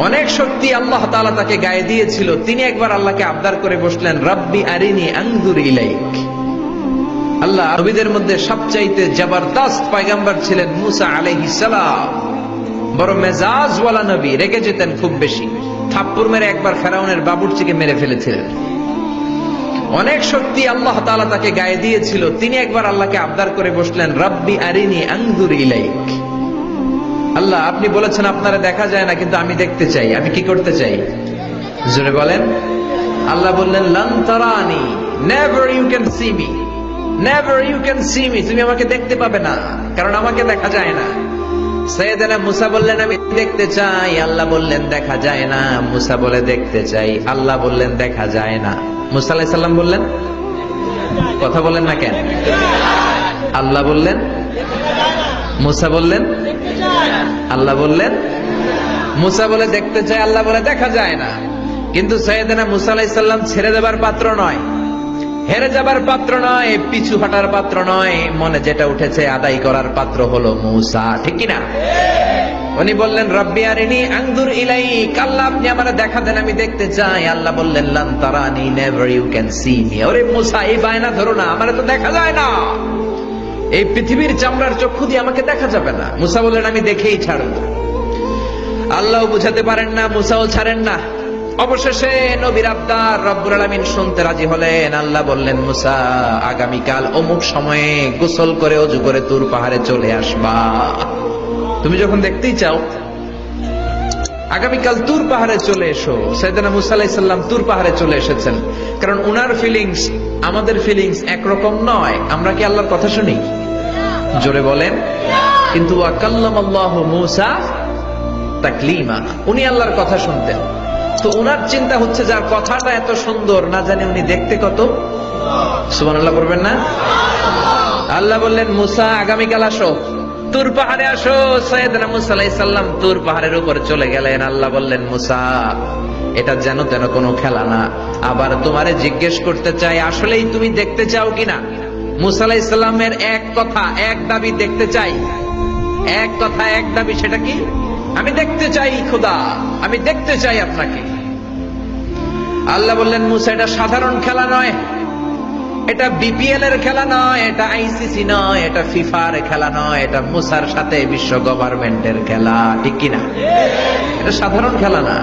অনেক শক্তি আল্লাহ তাআলা তাকে গায়ে দিয়েছিল। তিনি একবার আল্লাহকে আবদার করে বসলেন, রাব্বি আরিনি আনজুর ইলাইক। আল্লাহ নবীদের মধ্যে সবচাইতে জবরদস্ত পয়গম্বর ছিলেন মুসা আলাইহিস সালাম। বড় মেজাজওয়ালা নবী, রেগে যেতেন খুব বেশি। থাপ্পড় মেরে একবার ফেরাউনের বাবুর্চিকে মেরে ফেলেছিলেন। অনেক শক্তি আল্লাহ তাআলা তাকে গায়ে দিয়েছিল। তিনি একবার আল্লাহকে আবদার করে বসলেন, রাব্বি আরিনি আনজুর ইলাইক। আল্লাহ, আপনি বলেছেন আপনারা দেখা যায় না, কিন্তু আমি দেখতে চাই। আমি কি করতে চাই? জোরে বলেন। আল্লাহ বললেন, লান তারানি, never you can see me, never you can see me. তুমি আমাকে দেখতে পাবে না, কারণ আমাকে দেখা যায় না। সাইয়েদনা মুসা বললেন, আমি দেখতে চাই। আল্লাহ বললেন, দেখা যায় না। মুসা বলে, দেখতে চাই। আল্লাহ বললেন, দেখা যায় না। মুসা আলাইহিস সালাম বললেন, কথা বলেন না কেন? আল্লাহ বললেন, মুসা বললেন, আল্লাহ বললেন। মুসা বলে দেখতে চায়, আল্লাহ বলে দেখা যায় না। কিন্তু সাইয়েদনা মুসা আলাইহিস সালাম ছেড়ে দেবার পাত্র নয়, হেরে যাবার পাত্র নয়, পিছু হটার পাত্র নয়। মনে যেটা উঠেছে আদায় করার পাত্র হলো মুসা, ঠিক কি না? উনি বললেন, রাব্বি আরিনি আনজুর ইলাইক। আল্লাহ, আপনি আমারে দেখা দেন, আমি দেখতে চাই। আল্লাহ বললেন, লান তারানি, never you can see me. ওরে মুসা, এই বায়না ধরো না, আমারে তো দেখা যায় না। এই পৃথিবীর চামড়ার চক্ষু দিয়ে আমাকে দেখা যাবে না। মুসা বললেন, আমি দেখেই ছাড়ব। আল্লাহ বুঝাতে পারেন না, মুসাও ছাড়েন না। অবশেষে নবীর আবদার রব্বুল আলামিন শুনতে রাজি হলেন। আল্লাহ বললেন, মুসা, আগামীকাল অমুক সময়ে গোসল করে ওযু করে তুর পাহাড়ে চলে আসবা। তুমি যখন দেখতেই চাও, আগামীকাল তুর পাহাড়ে চলে এসো। সাইয়েদনা মুসা আলাইহিস সালাম তুর পাহাড়ে চলে এসেছেন। কারণ উনার ফিলিংস আমাদের ফিলিংস একরকম নয়। আমরা কি আল্লাহর কথা শুনি? জোরে বলেন। কিন্তু ওয়াকাল্লামাল্লাহু মুসা তাকলিমা, উনি আল্লাহর কথা শুনতেন। তো উনার চিন্তা হচ্ছে, যার কথাটা এত সুন্দর, না জানি উনি দেখতে কত। সুবহানাল্লাহ করবেন না? আল্লাহ বললেন, মুসা, আগামীকাল আসো, তুর পাহাড়ে আসো। সাইয়েদনা মুসা আলাইহিস সালাম তুর পাহাড়ের উপরে চলে গেলেন। আল্লাহ বললেন, মুসা, এটা যেন তেন কোনো খেলা না। আবার তোমারে জিজ্ঞেস করতে চাই, আসলেই তুমি দেখতে চাও কিনা? মুসা আলাইহিস সালামের এক কথা এক দাবি, দেখতে চাই। এক কথা এক দাবি, সেটা কি? আমি দেখতে চাই খোদা, আমি দেখতে চাই আপনাকে। আল্লাহ বললেন, মুসা, এটা সাধারণ খেলা নয়, এটা বিপিএল এর খেলা নয়, এটা আইসিসি নয়, এটা ফিফার খেলা নয়, এটা মুসার সাথে বিশ্ব গভর্নমেন্টের খেলা, ঠিক কিনা? এটা সাধারণ খেলা না।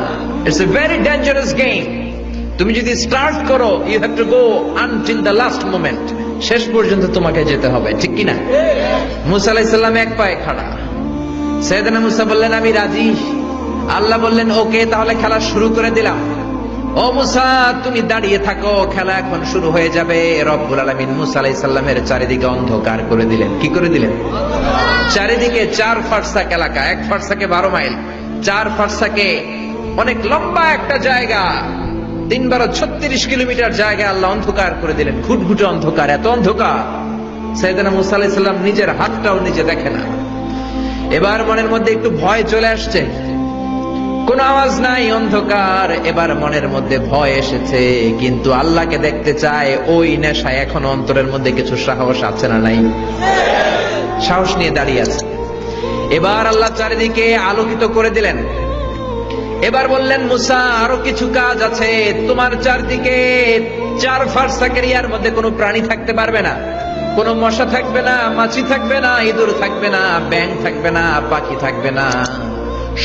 It's a very dangerous game. তুমি যদি স্টার্ট করো, you have to go until the last moment. শেষ পর্যন্ত তোমাকে যেতে হবে, ঠিক কিনা? মুসা আলাইহিস সালাম এক পায়ে খাড়া। সাইয়েদনা মুসা বললেন, আমি রাজি। আল্লাহ বললেন, ওকে, তাহলে খেলা শুরু করে দিলাম। ও মুসা, তুমি দাঁড়িয়ে থাকো, খেলা এখন শুরু হয়ে যাবে। রব্বুল আলামিন মুসা আলাইহিস সালামের চারিদিকে অন্ধকার করে দিলেন। কি করে দিলেন? চারিদিকে 4 ফারসাক এলাকা, 1 ফারসাকে 12 মাইল, 4 ফারসাকে অনেক লম্বা একটা জায়গা, 3 × 36 কিলোমিটার জায়গা আল্লাহ অন্ধকার করে দিলেন। ঘুটঘুটে অন্ধকার, এত অন্ধকার সাইয়েদনা মুসা আলাইহিস সালাম নিজের হাতটাও নিজে দেখে না। এবার মনের মধ্যে একটু ভয় চলে আসছে। কোন আওয়াজ নাই, অন্ধকার। এবার মনের মধ্যে ভয় এসেছে, কিন্তু আল্লাহকে দেখতে চায়। ওই নেশায় এখন অন্তরের মধ্যে কিছু সাহস আছে না নাই? সাহস নিয়ে দাঁড়িয়ে আছে। এবার আল্লাহ চারিদিকে আলোকিত করে দিলেন। এবার বললেন, মুসা, আরো কিছু কাজ আছে। তোমার চারদিকে 4 ফারসাক এরিয়ার মধ্যে কোনো প্রাণী থাকতে পারবে না। কোনো মশা থাকবে না, মাছি থাকবে না, ইঁদুর থাকবে না, ব্যাঙ থাকবে না, পাখি থাকবে না।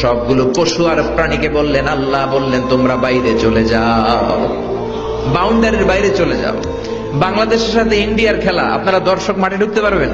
সবগুলো পশু আর প্রাণীকে বললেন, আল্লাহ বললেন, তোমরা বাইরে চলে যাও, বাউন্ডারির বাইরে চলে যাও। বাংলাদেশের সাথে ইন্ডিয়ার খেলা, আপনারা দর্শক মাঠে ঢুকতে পারবেন?